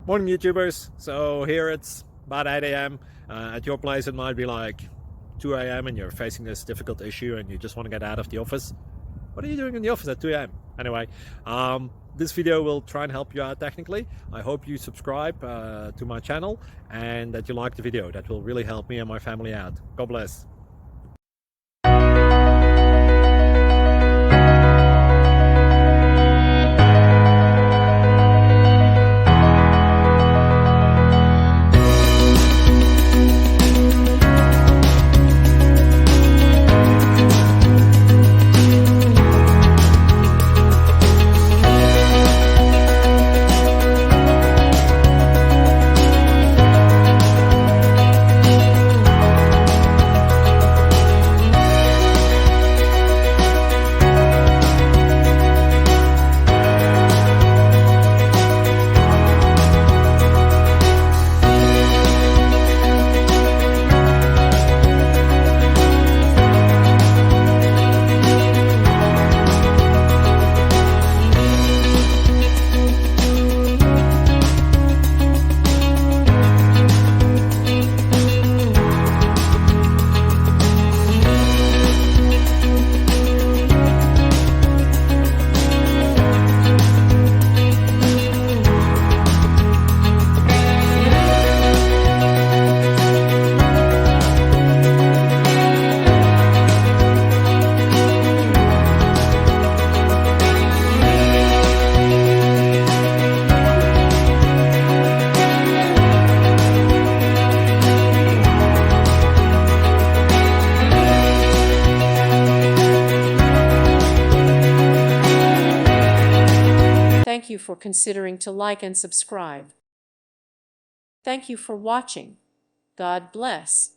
Morning YouTubers. So here it's about 8 a.m. At your place it might be like 2 a.m. and you're facing this difficult issue and you just want to get out of the office. What are you doing in the office at 2 a.m.? Anyway, this video will try and help you out technically. I hope you subscribe to my channel and that you like the video. That will really help me and my family out. God bless. Thank you for considering to like and subscribe. Thank you for watching. God bless.